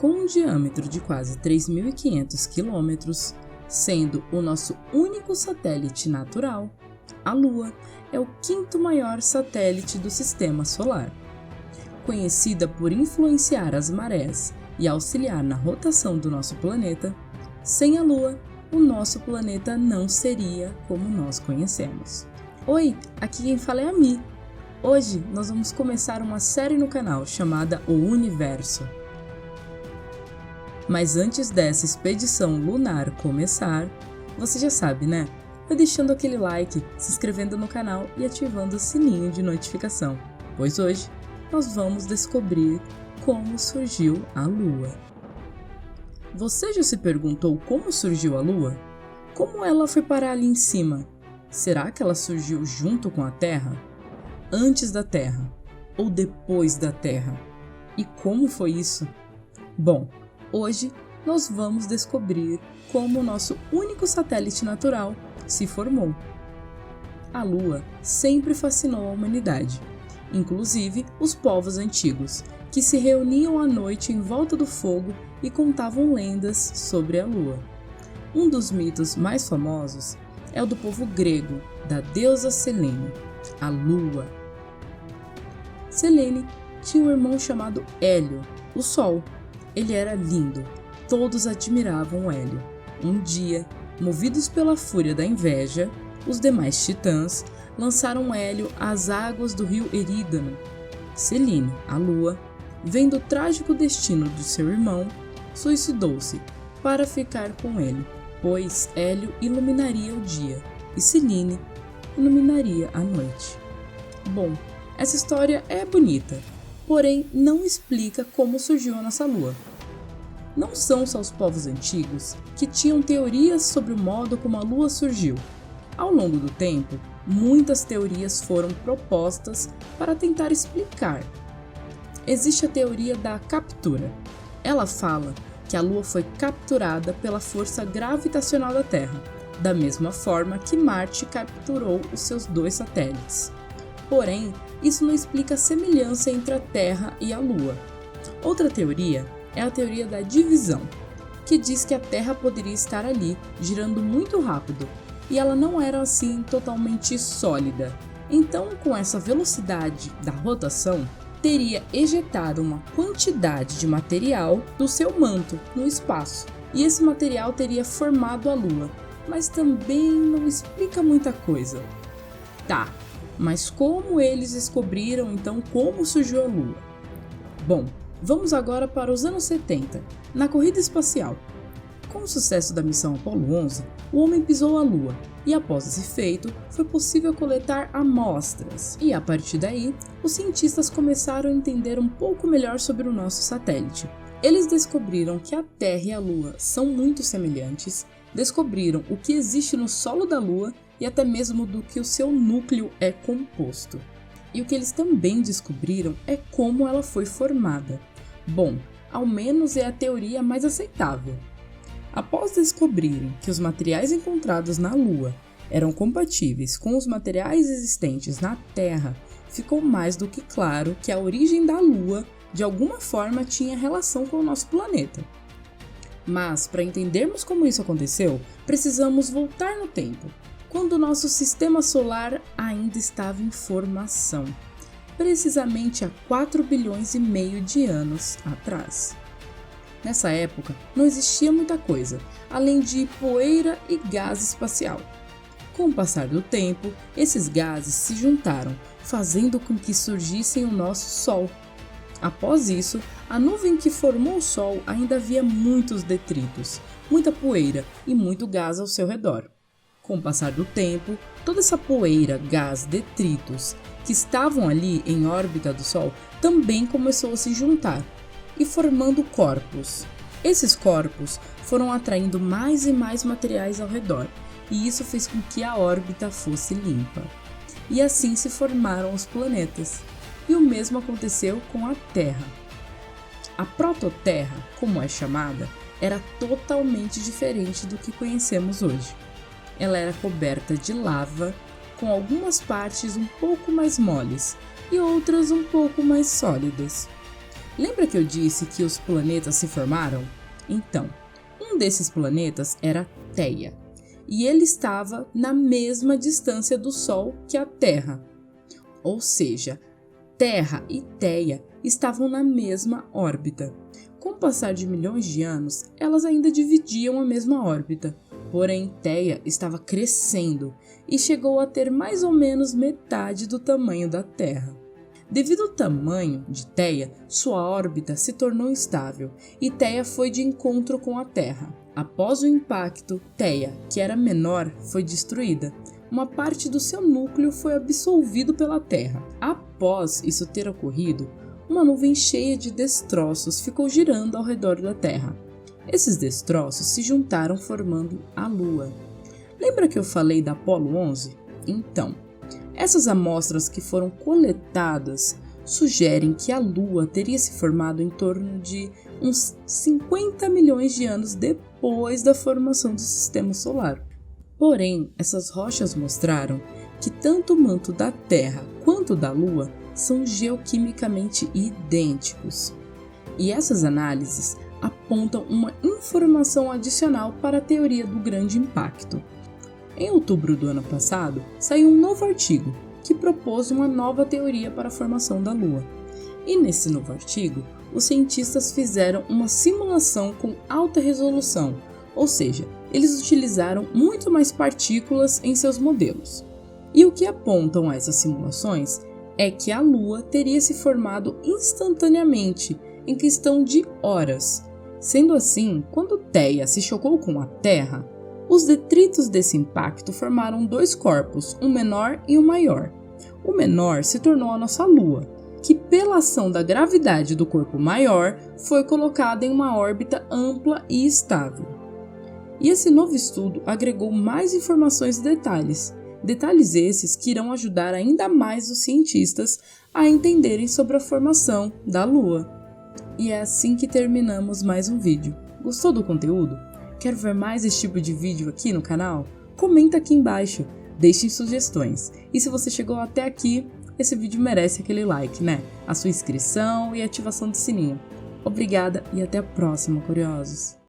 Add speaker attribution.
Speaker 1: Com um diâmetro de quase 3.500 quilômetros, sendo o nosso único satélite natural, a Lua é o quinto maior satélite do Sistema Solar. Conhecida por influenciar as marés e auxiliar na rotação do nosso planeta, sem a Lua, o nosso planeta não seria como nós conhecemos. Oi, aqui quem fala é a Mi. Hoje nós vamos começar uma série no canal chamada O Universo. Mas antes dessa expedição lunar começar, você já sabe, né? Vai deixando aquele like, se inscrevendo no canal e ativando o sininho de notificação, pois hoje nós vamos descobrir como surgiu a Lua. Você já se perguntou como surgiu a Lua? Como ela foi parar ali em cima? Será que ela surgiu junto com a Terra? Antes da Terra? Ou depois da Terra? E como foi isso? Bom, hoje nós vamos descobrir como o nosso único satélite natural se formou. A Lua sempre fascinou a humanidade, inclusive os povos antigos, que se reuniam à noite em volta do fogo e contavam lendas sobre a Lua. Um dos mitos mais famosos é o do povo grego, da deusa Selene, a Lua. Selene tinha um irmão chamado Hélio, o Sol. Ele era lindo, todos admiravam Hélio. Um dia, movidos pela fúria da inveja, os demais titãs lançaram Hélio às águas do rio Erídano. Selene, a Lua, vendo o trágico destino de seu irmão, suicidou-se para ficar com ele, pois Hélio iluminaria o dia e Selene iluminaria a noite. Bom, essa história é bonita, porém não explica como surgiu a nossa Lua. Não são só os povos antigos que tinham teorias sobre o modo como a Lua surgiu. Ao longo do tempo, muitas teorias foram propostas para tentar explicar. Existe a teoria da captura. Ela fala que a Lua foi capturada pela força gravitacional da Terra, da mesma forma que Marte capturou os seus 2 satélites. Porém, isso não explica a semelhança entre a Terra e a Lua. Outra teoria é a teoria da divisão, que diz que a Terra poderia estar ali, girando muito rápido, e ela não era assim totalmente sólida. Então, com essa velocidade da rotação, teria ejetado uma quantidade de material do seu manto no espaço, e esse material teria formado a Lua, mas também não explica muita coisa. Tá, mas como eles descobriram então como surgiu a Lua? Bom, vamos agora para os anos 70, na corrida espacial. Com o sucesso da missão Apollo 11, o homem pisou a Lua, e após esse feito, foi possível coletar amostras. E a partir daí, os cientistas começaram a entender um pouco melhor sobre o nosso satélite. Eles descobriram que a Terra e a Lua são muito semelhantes, descobriram o que existe no solo da Lua e até mesmo do que o seu núcleo é composto. E o que eles também descobriram é como ela foi formada. Bom, ao menos é a teoria mais aceitável. Após descobrirem que os materiais encontrados na Lua eram compatíveis com os materiais existentes na Terra, ficou mais do que claro que a origem da Lua de alguma forma tinha relação com o nosso planeta. Mas, para entendermos como isso aconteceu, precisamos voltar no tempo, quando o nosso sistema solar ainda estava em formação, precisamente há 4 bilhões e meio de anos atrás. Nessa época, não existia muita coisa, além de poeira e gás espacial. Com o passar do tempo, esses gases se juntaram, fazendo com que surgissem o nosso Sol. Após isso, a nuvem que formou o Sol ainda havia muitos detritos, muita poeira e muito gás ao seu redor. Com o passar do tempo, toda essa poeira, gás, detritos que estavam ali em órbita do Sol também começou a se juntar e formando corpos. Esses corpos foram atraindo mais e mais materiais ao redor, e isso fez com que a órbita fosse limpa. E assim se formaram os planetas. E o mesmo aconteceu com a Terra. A prototerra, como é chamada, era totalmente diferente do que conhecemos hoje. Ela era coberta de lava, com algumas partes um pouco mais moles e outras um pouco mais sólidas. Lembra que eu disse que os planetas se formaram? Então, um desses planetas era Theia, e ele estava na mesma distância do Sol que a Terra. Ou seja, Terra e Theia estavam na mesma órbita. Com o passar de milhões de anos, elas ainda dividiam a mesma órbita. Porém, Theia estava crescendo e chegou a ter mais ou menos metade do tamanho da Terra. Devido ao tamanho de Theia, sua órbita se tornou instável e Theia foi de encontro com a Terra. Após o impacto, Theia, que era menor, foi destruída. Uma parte do seu núcleo foi absorvido pela Terra. Após isso ter ocorrido, uma nuvem cheia de destroços ficou girando ao redor da Terra. Esses destroços se juntaram formando a Lua. Lembra que eu falei da Apollo 11? Então, essas amostras que foram coletadas sugerem que a Lua teria se formado em torno de uns 50 milhões de anos depois da formação do Sistema Solar. Porém, essas rochas mostraram que tanto o manto da Terra quanto da Lua são geoquimicamente idênticos. E essas análises apontam uma informação adicional para a teoria do grande impacto. Em outubro do ano passado, saiu um novo artigo que propôs uma nova teoria para a formação da Lua. E nesse novo artigo, os cientistas fizeram uma simulação com alta resolução, ou seja, eles utilizaram muito mais partículas em seus modelos. E o que apontam essas simulações é que a Lua teria se formado instantaneamente, em questão de horas. Sendo assim, quando Theia se chocou com a Terra, os detritos desse impacto formaram dois corpos, um menor e um maior. O menor se tornou a nossa Lua, que pela ação da gravidade do corpo maior, foi colocada em uma órbita ampla e estável. E esse novo estudo agregou mais informações e detalhes esses que irão ajudar ainda mais os cientistas a entenderem sobre a formação da Lua. E é assim que terminamos mais um vídeo. Gostou do conteúdo? Quer ver mais esse tipo de vídeo aqui no canal? Comenta aqui embaixo, deixem sugestões. E se você chegou até aqui, esse vídeo merece aquele like, né? A sua inscrição e ativação do sininho. Obrigada e até a próxima, curiosos!